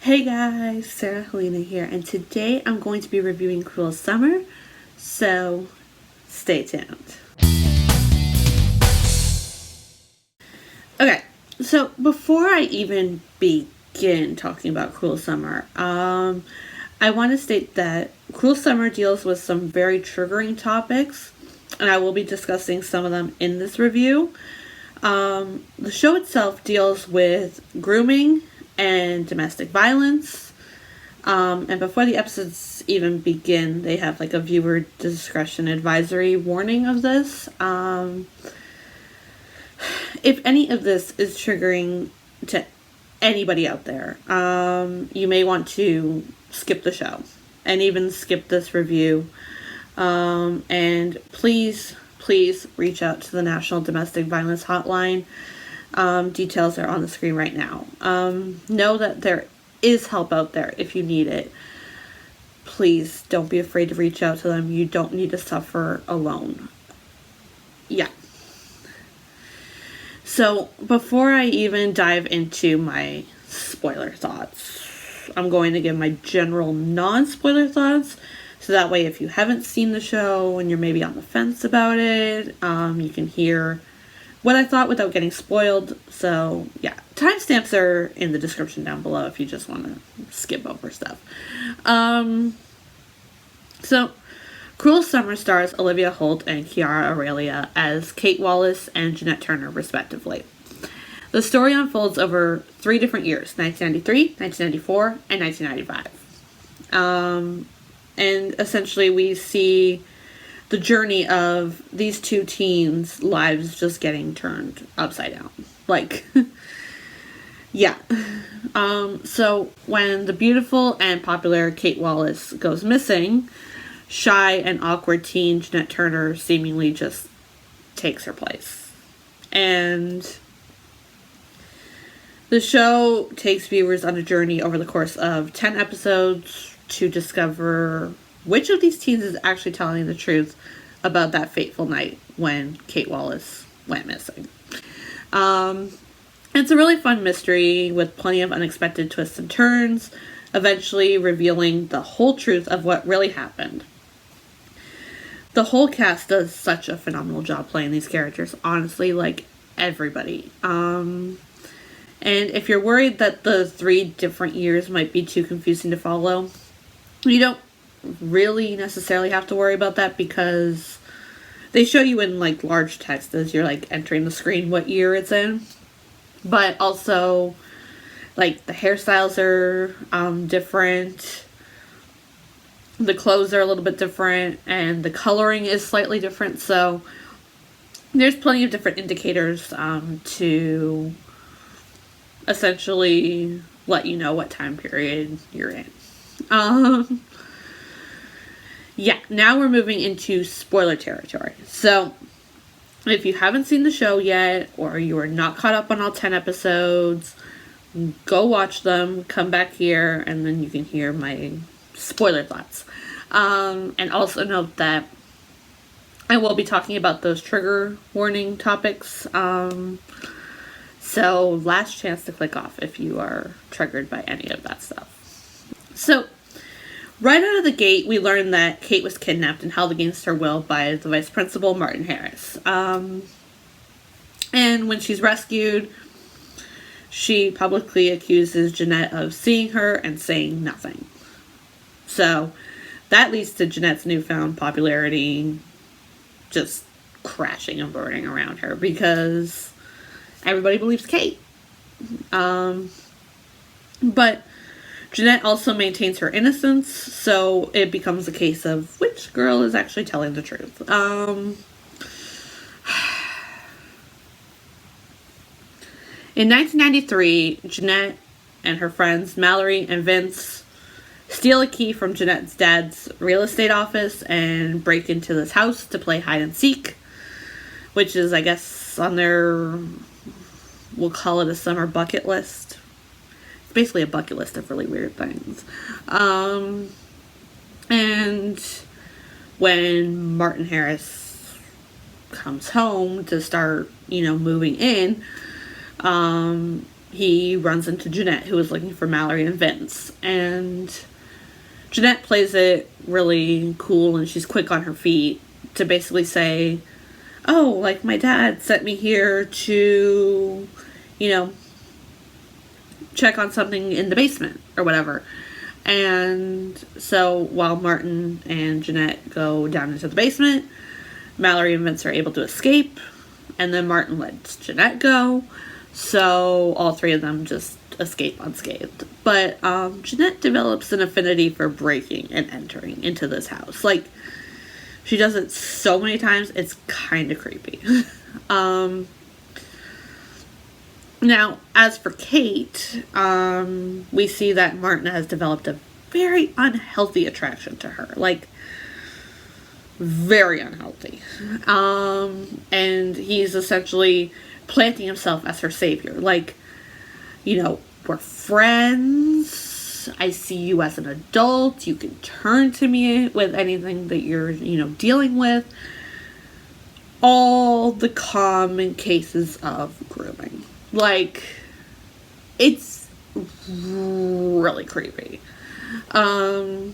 Hey guys, Sarah Halina here, and today I'm going to be reviewing Cruel Summer, so stay tuned. Okay, so before I even begin talking about Cruel Summer, I want to state that Cruel Summer deals with some very triggering topics, and I will be discussing some of them in this review. The show itself deals with grooming and domestic violence. And before the episodes even begin, they have like a viewer discretion advisory warning of this. If any of this is triggering to anybody out there, you may want to skip the show and even skip this review. And please reach out to the National Domestic Violence Hotline. Details are on the screen right now. Know that there is help out there if you need it. Please don't be afraid to reach out to them. You don't need to suffer alone. Yeah. So before I even dive into my spoiler thoughts, I'm going to give my general non-spoiler thoughts. So that way if you haven't seen the show and you're maybe on the fence about it, you can hear what I thought without getting spoiled. So yeah, timestamps are in the description down below if you just want to skip over stuff. So Cruel Summer stars Olivia Holt and Chiara Aurelia as Kate Wallace and Jeanette Turner, respectively. The story unfolds over 3 different years, 1993, 1994, and 1995. And essentially we see the journey of these 2 teens' lives just getting turned upside down. Like, yeah. So when the beautiful and popular Kate Wallace goes missing, shy and awkward teen Jeanette Turner seemingly just takes her place. And the show takes viewers on a journey over the course of 10 episodes to discover which of these teens is actually telling the truth about that fateful night when Kate Wallace went missing. It's a really fun mystery with plenty of unexpected twists and turns, eventually revealing the whole truth of what really happened. The whole cast does such a phenomenal job playing these characters, honestly, like everybody. And if you're worried that the 3 different years might be too confusing to follow, you don't really necessarily have to worry about that because they show you in like large text as you're like entering the screen what year it's in. But also like the hairstyles are different, the clothes are a little bit different, and the coloring is slightly different. So there's plenty of different indicators to essentially let you know what time period you're in. Yeah, now we're moving into spoiler territory. So, if you haven't seen the show yet, or you are not caught up on all 10 episodes, go watch them, come back here, and then you can hear my spoiler thoughts. And also note that I will be talking about those trigger warning topics. So, last chance to click off if you are triggered by any of that stuff. So, right out of the gate, we learn that Kate was kidnapped and held against her will by the vice principal, Martin Harris. And when she's rescued, she publicly accuses Jeanette of seeing her and saying nothing. So that leads to Jeanette's newfound popularity just crashing and burning around her because everybody believes Kate. But Jeanette also maintains her innocence, so it becomes a case of which girl is actually telling the truth. In 1993, Jeanette and her friends Mallory and Vince steal a key from Jeanette's dad's real estate office and break into this house to play hide and seek, which is, I guess, on their, we'll call it a summer bucket list. Basically a bucket list of really weird things. And when Martin Harris comes home to start, moving in, he runs into Jeanette, who is looking for Mallory and Vince. And Jeanette plays it really cool, and she's quick on her feet to basically say, oh, like, my dad sent me here to, check on something in the basement or whatever. And so while Martin and Jeanette go down into the basement, Mallory and Vince are able to escape, and then Martin lets Jeanette go, so all three of them just escape unscathed. But Jeanette develops an affinity for breaking and entering into this house. Like, she does it so many times, it's kind of creepy. Now, as for Kate, we see that Martin has developed a very unhealthy attraction to her. Like, very unhealthy. And he's essentially planting himself as her savior. Like, we're friends. I see you as an adult. You can turn to me with anything that you're, dealing with. All the common cases of grooming. Like, it's really creepy. So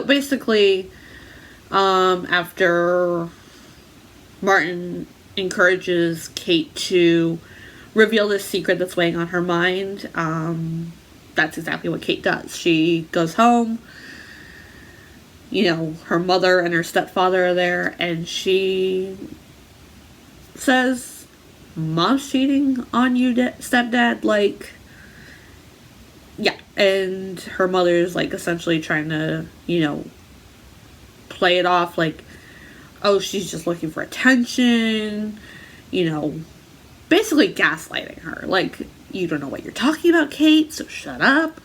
basically, after Martin encourages Kate to reveal this secret that's weighing on her mind, that's exactly what Kate does. She goes home, her mother and her stepfather are there, and she says, Mom's cheating on you, stepdad, like, yeah. And her mother's, like, essentially trying to, play it off like, oh, she's just looking for attention, basically gaslighting her. Like, you don't know what you're talking about, Kate, so shut up.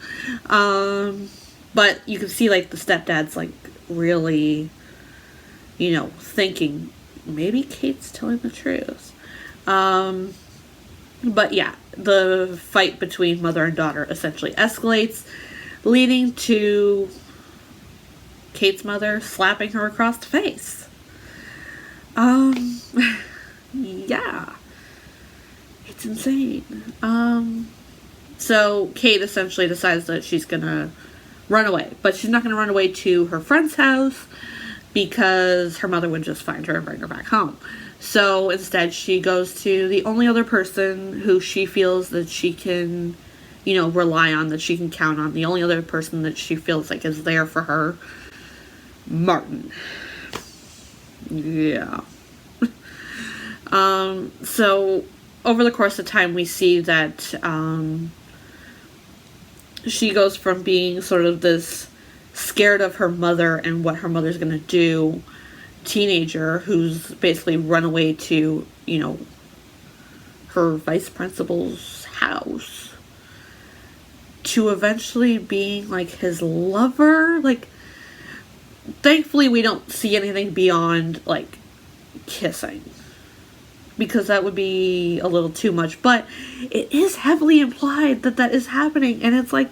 But you can see, like, the stepdad's, like, really, thinking, maybe Kate's telling the truth. But yeah, the fight between mother and daughter essentially escalates, leading to Kate's mother slapping her across the face. Yeah. It's insane. So Kate essentially decides that she's gonna run away, but she's not gonna run away to her friend's house because her mother would just find her and bring her back home. So instead she goes to the only other person who she feels that she can, rely on, that she can count on. The only other person that she feels like is there for her, Martin. Yeah. So over the course of time we see that she goes from being sort of this scared of her mother and what her mother's gonna do teenager who's basically run away to, her vice principal's house, to eventually being like his lover. Like, thankfully we don't see anything beyond like kissing, because that would be a little too much, but it is heavily implied that that is happening, and it's like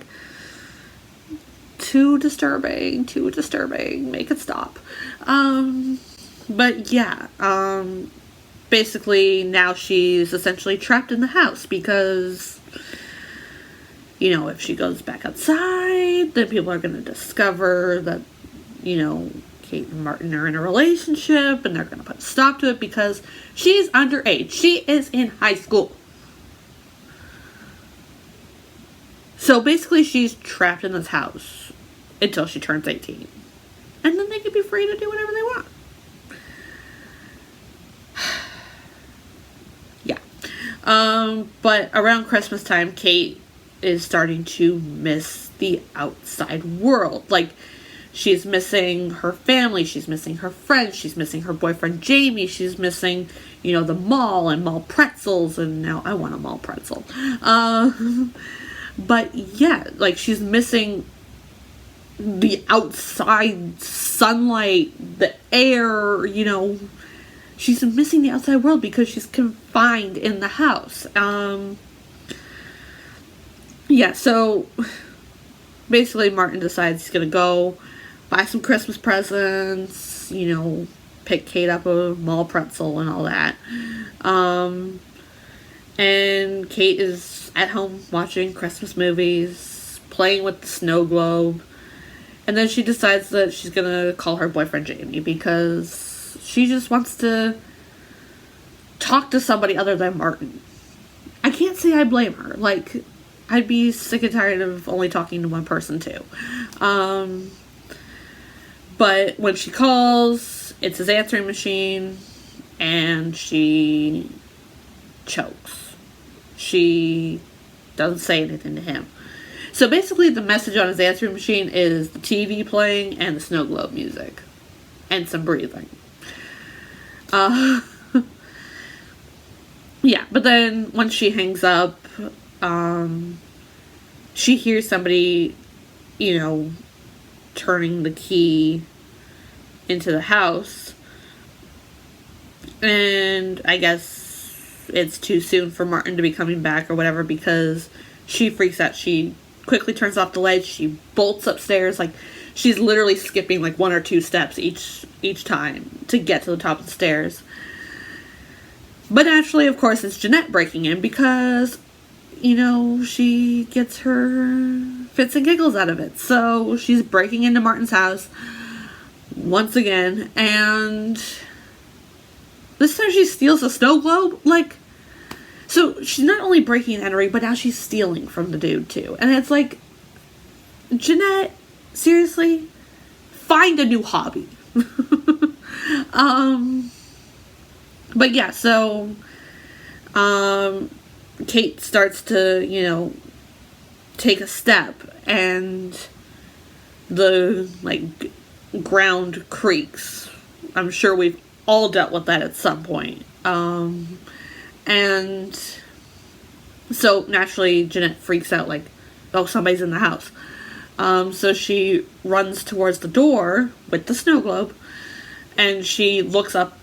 too disturbing, make it stop. But yeah, basically now she's essentially trapped in the house because, if she goes back outside, then people are going to discover that, Kate and Martin are in a relationship, and they're going to put a stop to it because she's underage. She is in high school. So basically she's trapped in this house until she turns 18. And then they can be free to do whatever they want. Yeah. But around Christmas time, Kate is starting to miss the outside world. Like, she's missing her family, she's missing her friends, she's missing her boyfriend Jamie, she's missing, the mall and mall pretzels, and now I want a mall pretzel. But yeah, like, she's missing the outside sunlight, the air, she's missing the outside world because she's confined in the house. Yeah, so basically Martin decides he's gonna go buy some Christmas presents, pick Kate up a mall pretzel and all that. And Kate is at home watching Christmas movies, playing with the snow globe. And then she decides that she's gonna call her boyfriend Jamie because she just wants to talk to somebody other than Martin. I can't say I blame her. Like, I'd be sick and tired of only talking to one person too. But when she calls, it's his answering machine, and she chokes. She doesn't say anything to him. So basically the message on his answering machine is the TV playing and the snow globe music. And some breathing. Yeah, but then once she hangs up, she hears somebody, turning the key into the house. And I guess it's too soon for Martin to be coming back or whatever, because she freaks out. She quickly turns off the lights. She bolts upstairs. Like, she's literally skipping like 1 or 2 steps each time to get to the top of the stairs. But naturally, of course, it's Jeanette breaking in because, she gets her fits and giggles out of it. So she's breaking into Martin's house once again, and this time she steals a snow globe. Like, so she's not only breaking and entering, but now she's stealing from the dude too. And it's like, Jeanette, seriously, find a new hobby. But yeah, so Kate starts to, take a step, and the ground creaks. I'm sure we've all dealt with that at some point. And so naturally Jeanette freaks out, like, oh, somebody's in the house. So she runs towards the door with the snow globe, and she looks up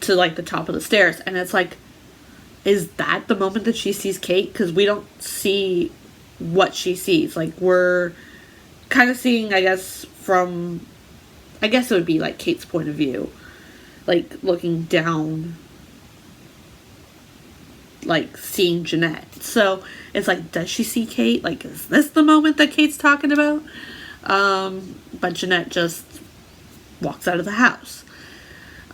to the top of the stairs, and it's like, is that the moment that she sees Kate? Because we don't see what she sees. Like, we're kind of seeing, I guess it would be Kate's point of view, looking down, seeing Jeanette. So it's does she see Kate? Is this the moment that Kate's talking about? But Jeanette just walks out of the house.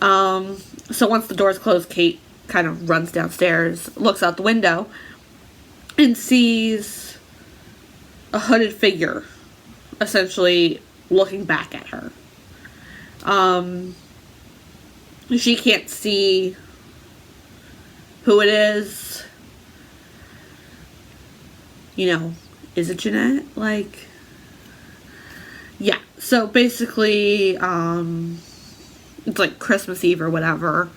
So once the door's closed, Kate kind of runs downstairs, looks out the window, and sees a hooded figure essentially looking back at her. She can't see who it is. Is it Jeanette? Yeah. So basically, it's Christmas Eve or whatever,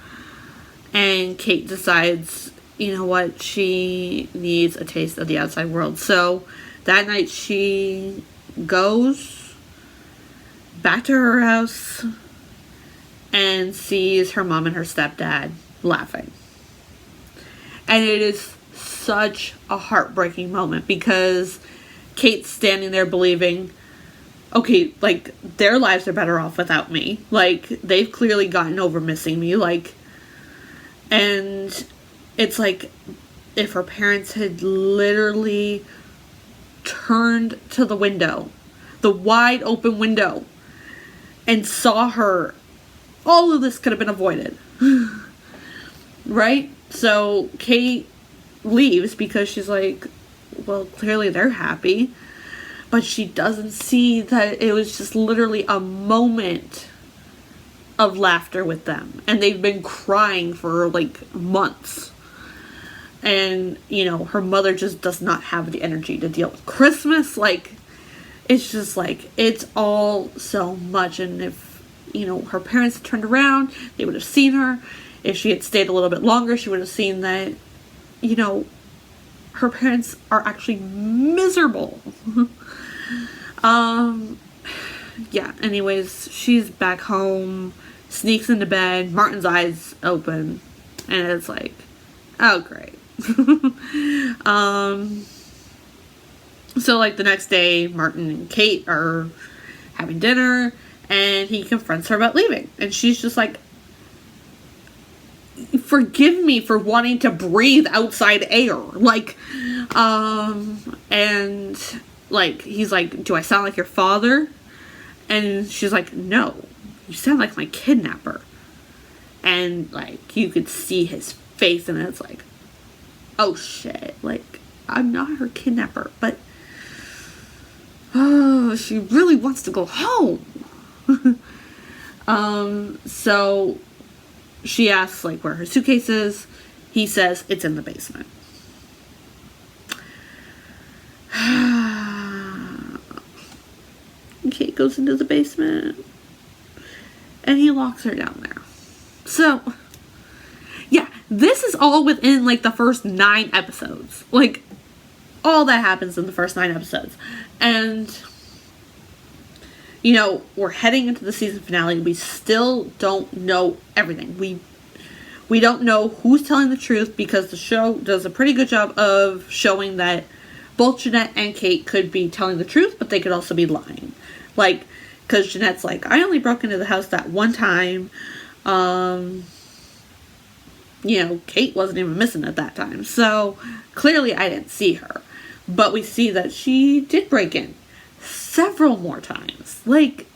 and Kate decides, what, she needs a taste of the outside world. So that night she goes back to her house and sees her mom and her stepdad laughing. And it is such a heartbreaking moment because Kate's standing there believing, okay, their lives are better off without me. They've clearly gotten over missing me. And it's if her parents had literally turned to the window, the wide open window, and saw her, all of this could have been avoided. Right? So Kate leaves because she's well, clearly they're happy. But she doesn't see that it was just literally a moment of laughter with them. And they've been crying for months. And, her mother just does not have the energy to deal with Christmas. It's just it's all so much. And if, her parents had turned around, they would have seen her. If she had stayed a little bit longer, she would have seen that, her parents are actually miserable. Yeah, anyways, she's back home, sneaks into bed, Martin's eyes open, and it's oh, great. So, the next day, Martin and Kate are having dinner, and he confronts her about leaving, and she's just forgive me for wanting to breathe outside air. Like, and, like, he's like, do I sound like your father? And she's like, no, you sound like my kidnapper. And, like, you could see his face, and it's like, oh, shit. Like, I'm not her kidnapper, but, oh, she really wants to go home. So she asks, like, where her suitcase is. He says it's in the basement. Kate goes into the basement, and he locks her down there. So, yeah, this is all within, like, the first 9 episodes. Like, all that happens in the first 9 episodes. And, you know, we're heading into the season finale. We still don't know everything. We don't know who's telling the truth, because the show does a pretty good job of showing that both Jeanette and Kate could be telling the truth, but they could also be lying. Like, because Jeanette's like, I only broke into the house that one time. You know, Kate wasn't even missing at that time. So, clearly I didn't see her. But we see that she did break in several more times. Like,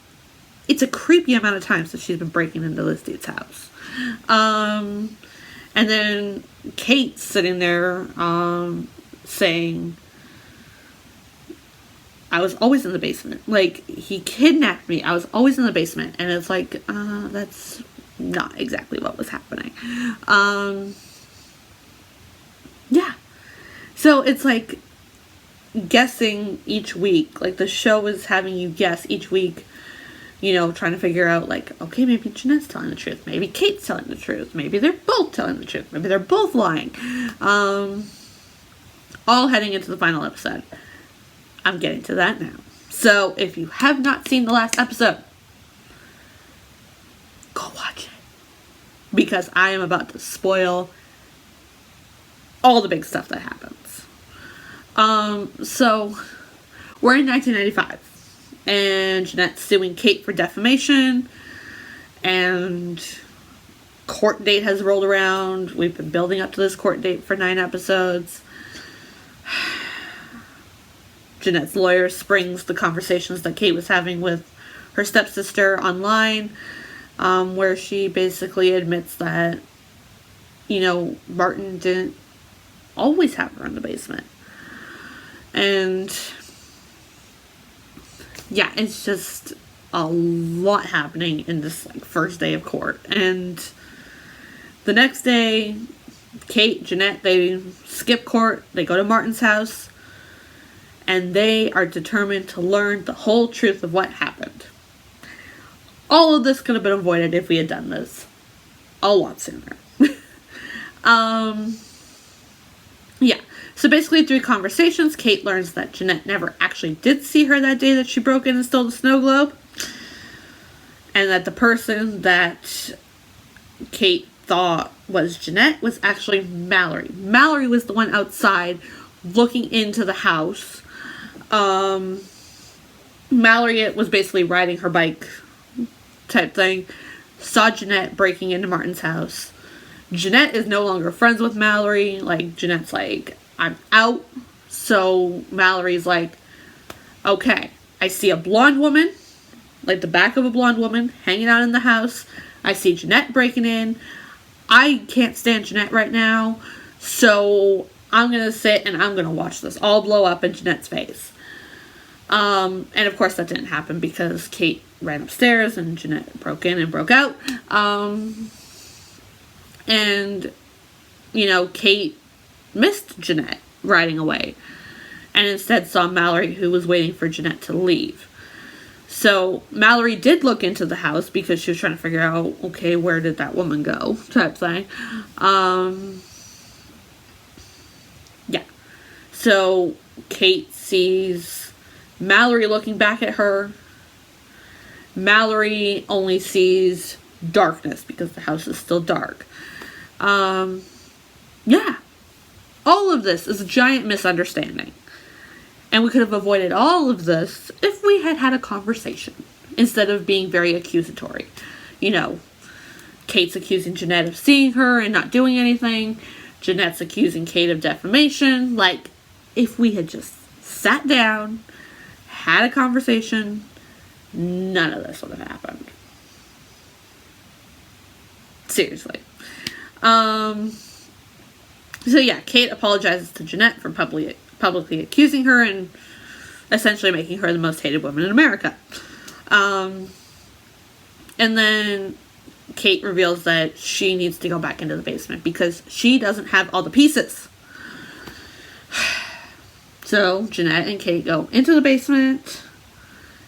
it's a creepy amount of times that she's been breaking into this dude's house. And then Kate's sitting there, saying, I was always in the basement. Like, he kidnapped me. I was always in the basement. And it's like, that's not exactly what was happening. Yeah. So it's like guessing each week. Like, the show is having you guess each week, you know, trying to figure out, like, okay, maybe Jeanette's telling the truth. Maybe Kate's telling the truth. Maybe they're both telling the truth. Maybe they're both lying. All heading into the final episode. I'm getting to that now. So, if you have not seen the last episode, go watch it. Because I am about to spoil all the big stuff that happens. So, we're in 1995. And Jeanette's suing Kate for defamation. And court date has rolled around. We've been building up to this court date for 9 episodes. Jeanette's lawyer springs the conversations that Kate was having with her stepsister online, where she basically admits that, you know, Martin didn't always have her in the basement. And, yeah, it's just a lot happening in this, like, first day of court. And the next day, Kate, Jeanette, they skip court, they go to Martin's house, and they are determined to learn the whole truth of what happened. All of this could have been avoided if we had done this a lot sooner. Yeah. So basically, through conversations, Kate learns that Jeanette never actually did see her that day that she broke in and stole the snow globe. And that the person that Kate thought was Jeanette was actually Mallory. Mallory was the one outside looking into the house. Mallory was basically riding her bike type thing. Saw Jeanette breaking into Martin's house. Jeanette is no longer friends with Mallory. Like, Jeanette's like, I'm out. So Mallory's like, okay, I see a blonde woman, like the back of a blonde woman, hanging out in the house. I see Jeanette breaking in. I can't stand Jeanette right now. So I'm going to sit and I'm going to watch this all blow up in Jeanette's face. And of course that didn't happen because Kate ran upstairs and Jeanette broke in and broke out. And, you know, Kate missed Jeanette riding away and instead saw Mallory, who was waiting for Jeanette to leave. So Mallory did look into the house because she was trying to figure out, okay, where did that woman go, type thing. Yeah. So Kate sees Mallory looking back at her. Mallory only sees darkness because the house is still dark. Yeah. All of this is a giant misunderstanding. And we could have avoided all of this if we had had a conversation instead of being very accusatory. You know, Kate's accusing Jeanette of seeing her and not doing anything. Jeanette's accusing Kate of defamation. Like, if we had just sat down, had a conversation, none of this would have happened. Seriously. So yeah, Kate apologizes to Jeanette for publicly accusing her and essentially making her the most hated woman in America. And then Kate reveals that she needs to go back into the basement because she doesn't have all the pieces. So Jeanette and Kate go into the basement.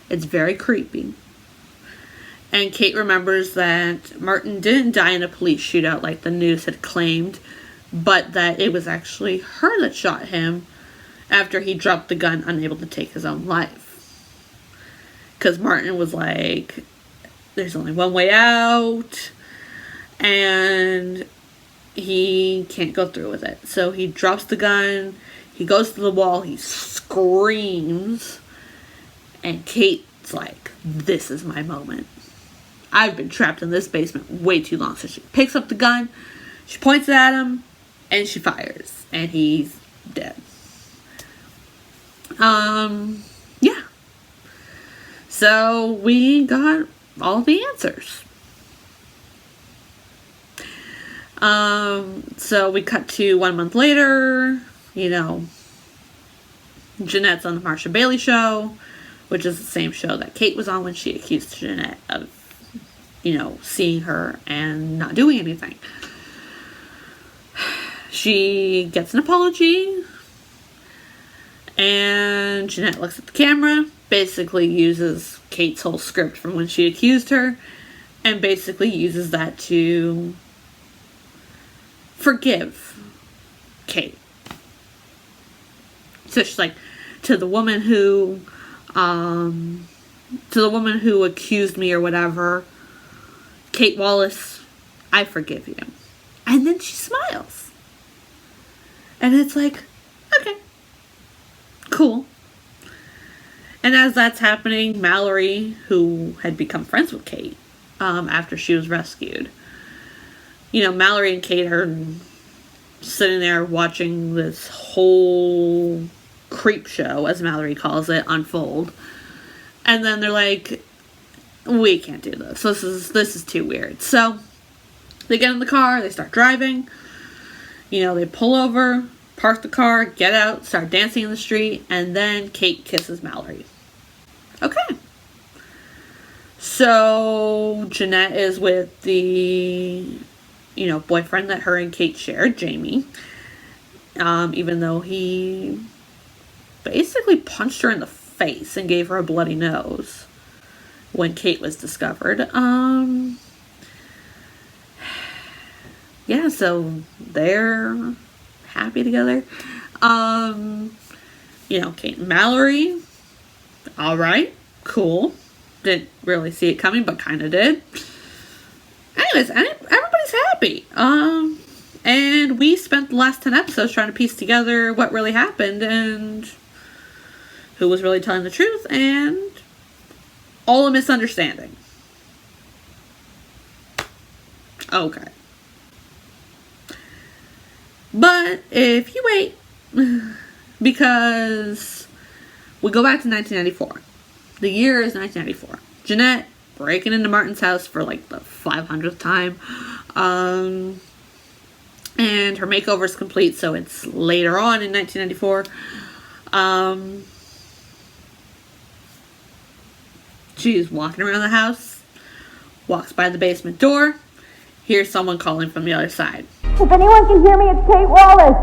It's very creepy. And Kate remembers that Martin didn't die in a police shootout like the news had claimed, but that it was actually her that shot him after he dropped the gun, unable to take his own life. Because Martin was like, there's only one way out, and he can't go through with it. So he drops the gun, he goes to the wall, he screams, and Kate's like, this is my moment. I've been trapped in this basement way too long. So she picks up the gun, she points it at him, and she fires. And he's dead. Yeah. So we got all the answers. So we cut to 1 month later. You know, Jeanette's on the Marsha Bailey show, which is the same show that Kate was on when she accused Jeanette of, you know, seeing her and not doing anything. She gets an apology, and Jeanette looks at the camera, basically uses Kate's whole script from when she accused her, and basically uses that to forgive Kate. So she's like, to the woman who accused me or whatever, Kate Wallace, I forgive you. And then she smiles. And it's like, okay, cool. And as that's happening, Mallory, who had become friends with Kate after she was rescued, you know, Mallory and Kate are sitting there watching this whole creep show, as Mallory calls it, unfold. And then they're like, we can't do this. This is too weird. So they get in the car, they start driving. You know, they pull over, park the car, get out, start dancing in the street, and then Kate kisses Mallory. Okay. So Jeanette is with the, you know, boyfriend that her and Kate shared, Jamie. Even though he basically punched her in the face and gave her a bloody nose when Kate was discovered. Yeah, so they're happy together. You know, Kate and Mallory, alright, cool. Didn't really see it coming, but kind of did. Anyways, everybody's happy. And we spent the last 10 episodes trying to piece together what really happened and who was really telling the truth, and all a misunderstanding. Okay. But if you wait, because we go back to 1994. The year is 1994. Jeanette breaking into Martin's house for like the 500th time. And her makeover is complete, so it's later on in 1994. She's walking around the house, walks by the basement door, hears someone calling from the other side. If anyone can hear me, it's Kate Wallace.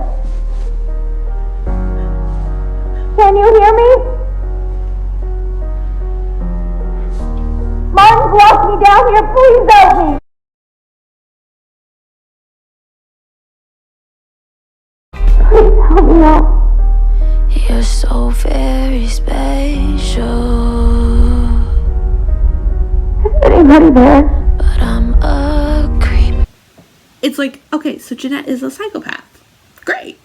Can you hear me? Martin's locked me down here. Please help me. Please help me out. You're so very special. Is anybody there? But I'm a creep. It's like, okay, so Jeanette is a psychopath. Great.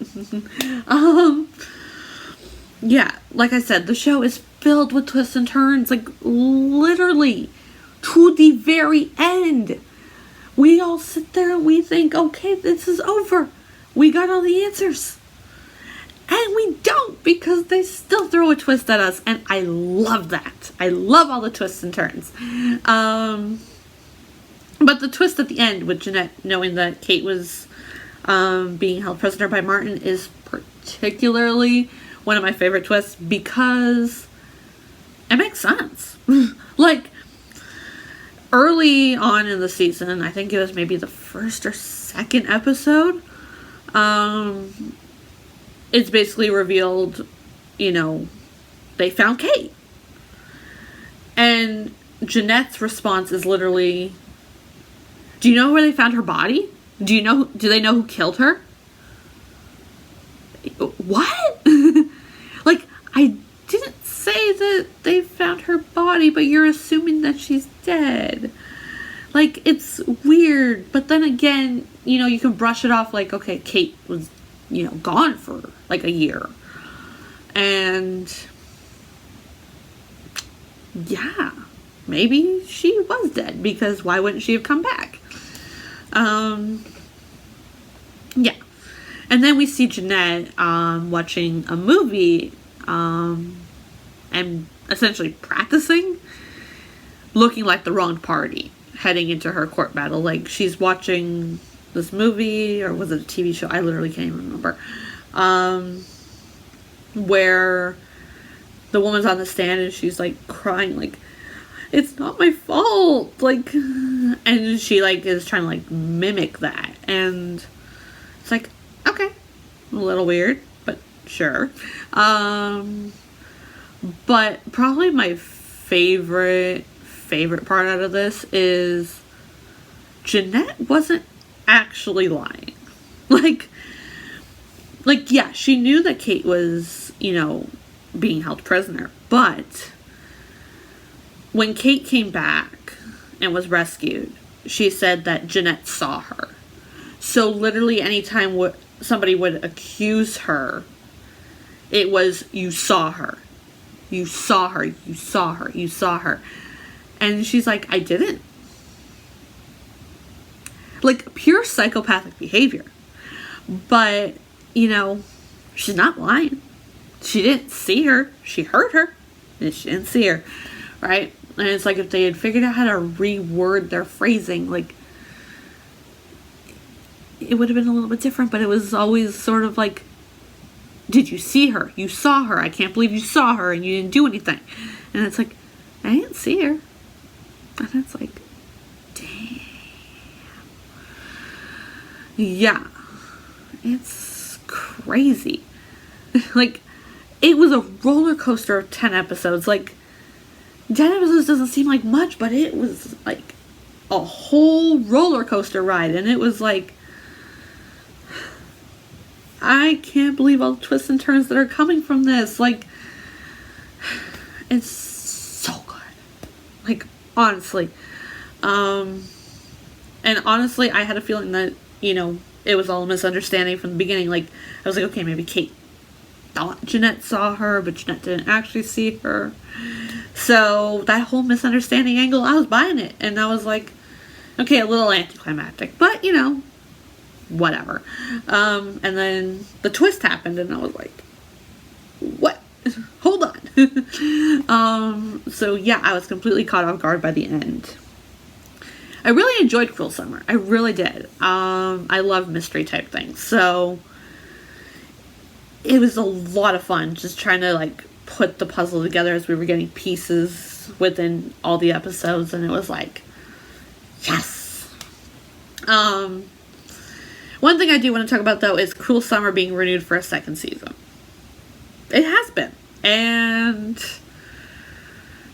Yeah, like I said, the show is filled with twists and turns, like literally to the very end. we all sit there and we think, okay, this is over. We got all the answers. And we don't, because they still throw a twist at us. And I love that. I love all the twists and turns. But the twist at the end with Jeanette knowing that Kate was being held prisoner by Martin is particularly one of my favorite twists, because it makes sense. Like, early on in the season, I think it was maybe the first or second episode, it's basically revealed, they found Kate. And Jeanette's response is literally, do you know where they found her body? Do they know who killed her? What? Like, I didn't say that they found her body, but you're assuming that she's dead. Like, it's weird. But then again, you can brush it off like, okay, Kate was, gone for like a year. And yeah, maybe she was dead, because why wouldn't she have come back? Yeah. And then we see Jeanette watching a movie and essentially practicing, looking like the wrong party, heading into her court battle. Like, she's watching this movie, or was it a TV show? I literally can't even remember. Where the woman's on the stand and she's like crying, like, it's not my fault, like, and she like is trying to like mimic that, and it's like, okay, a little weird, but sure. But probably my favorite part out of this is Jeanette wasn't actually lying. Like, yeah, she knew that Kate was, being held prisoner, but when Kate came back and was rescued, she said that Jeanette saw her. So literally anytime somebody would accuse her, it was, you saw her. You saw her. You saw her. You saw her. And she's like, I didn't. Like, pure psychopathic behavior. But, she's not lying. She didn't see her. She heard her. And she didn't see her. Right? And it's like, if they had figured out how to reword their phrasing, like, it would have been a little bit different, but it was always sort of like, did you see her? You saw her. I can't believe you saw her and you didn't do anything. And it's like, I didn't see her. And it's like, damn. Yeah. It's crazy. Like, it was a roller coaster of 10 episodes. Like, 10 episodes doesn't seem like much, but it was like a whole roller coaster ride. And it was like, I can't believe all the twists and turns that are coming from this. Like, it's so good. Like, honestly. And honestly, I had a feeling that, it was all a misunderstanding from the beginning. Like, I was like, okay, maybe Kate thought Jeanette saw her, but Jeanette didn't actually see her. So, that whole misunderstanding angle, I was buying it. And I was like, okay, a little anticlimactic. But, whatever. And then the twist happened and I was like, what? Hold on. So yeah, I was completely caught off guard by the end. I really enjoyed Cruel Summer. I really did. I love mystery type things. So it was a lot of fun just trying to like put the puzzle together as we were getting pieces within all the episodes, and it was like, yes. One thing I do want to talk about, though, is Cruel Summer being renewed for a second season. It has been. And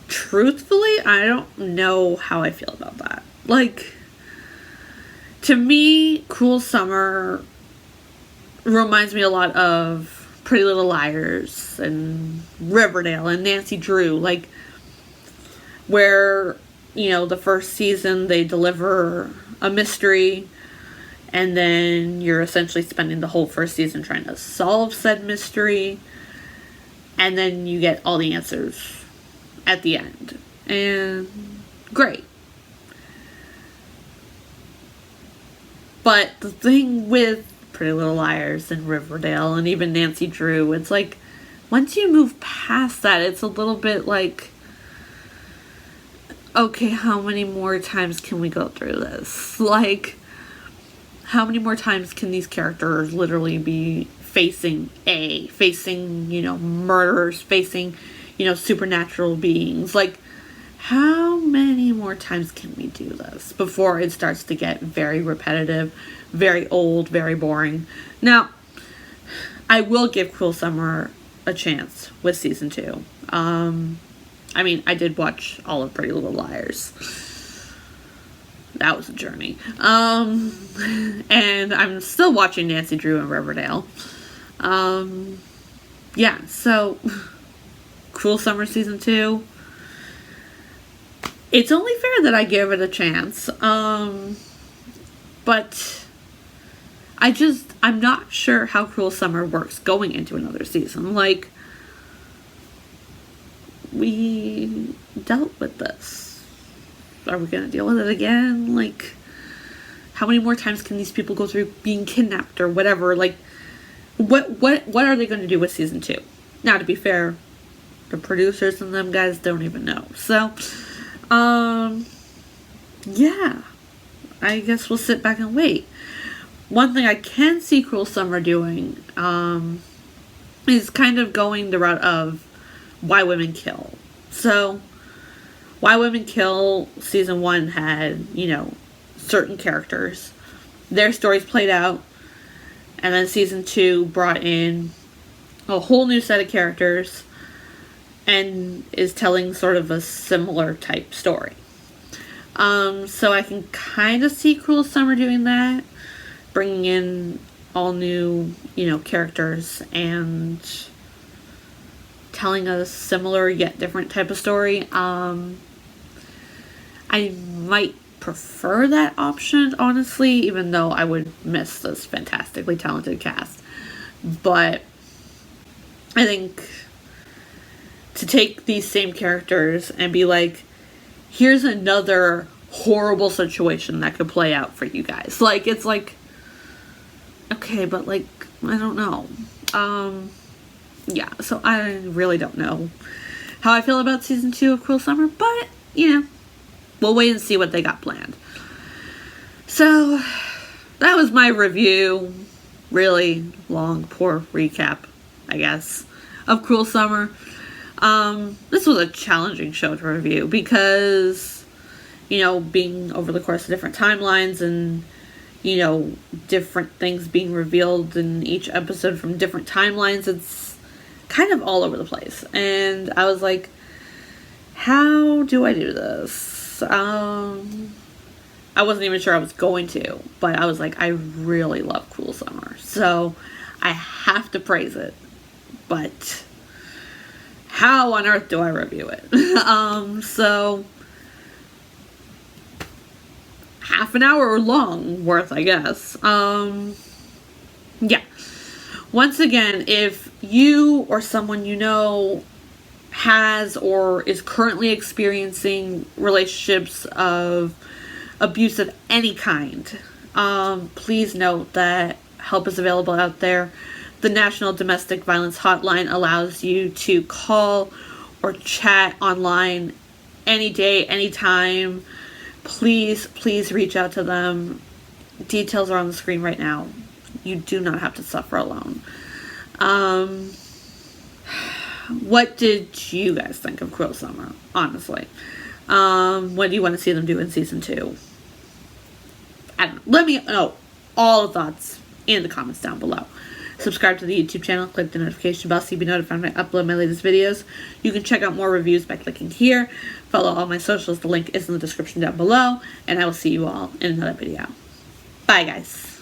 truthfully, I don't know how I feel about that. Like, to me, Cruel Summer reminds me a lot of Pretty Little Liars and Riverdale and Nancy Drew. Like, where, the first season they deliver a mystery, and then you're essentially spending the whole first season trying to solve said mystery. And then you get all the answers at the end. And great. But the thing with Pretty Little Liars and Riverdale and even Nancy Drew, it's like, once you move past that, it's a little bit like, okay, how many more times can we go through this? Like, how many more times can these characters literally be facing, murderers, facing, supernatural beings? Like, how many more times can we do this before it starts to get very repetitive, very old, very boring? Now, I will give Cruel Summer a chance with season 2. I did watch all of Pretty Little Liars. That was a journey. And I'm still watching Nancy Drew and Riverdale. So Cruel Summer season 2. It's only fair that I give it a chance. But I'm not sure how Cruel Summer works going into another season. Like, we dealt with this. Are we gonna deal with it again? Like, how many more times can these people go through being kidnapped or whatever? Like, what are they gonna do with season 2? Now, to be fair, the producers and them guys don't even know. So, I guess we'll sit back and wait. One thing I can see Cruel Summer doing, is kind of going the route of Why Women Kill. So, Why Women Kill season 1 had, certain characters. Their stories played out. And then season 2 brought in a whole new set of characters and is telling sort of a similar type story. So I can kind of see Cruel Summer doing that. Bringing in all new, characters and telling a similar yet different type of story. I might prefer that option, honestly, even though I would miss this fantastically talented cast. But I think to take these same characters and be like, here's another horrible situation that could play out for you guys. Like, it's like, okay, but like, I don't know. So I really don't know how I feel about season 2 of Cruel Summer, but, we'll wait and see what they got planned. So, that was my review. Really long, poor recap, I guess, of Cruel Summer. This was a challenging show to review because, being over the course of different timelines and, different things being revealed in each episode from different timelines, it's kind of all over the place. And I was like, how do I do this? I wasn't even sure I was going to, but I was like, I really love Cruel Summer, so I have to praise it. But how on earth do I review it? So half an hour long worth, I guess. Once again, if you or someone you know has or is currently experiencing relationships of abuse of any kind, please note that help is available out there. The National Domestic Violence Hotline allows you to call or chat online any day, anytime. Please reach out to them. Details are on the screen right now. You do not have to suffer alone. What did you guys think of Cruel Summer, honestly? What do you want to see them do in season 2? I don't know. Let me know all the thoughts in the comments down below. Subscribe to the YouTube channel, click the notification bell so you'll be notified when I upload my latest videos. You can check out more reviews by clicking here. Follow all my socials, the link is in the description down below, and I will see you all in another video. Bye, guys.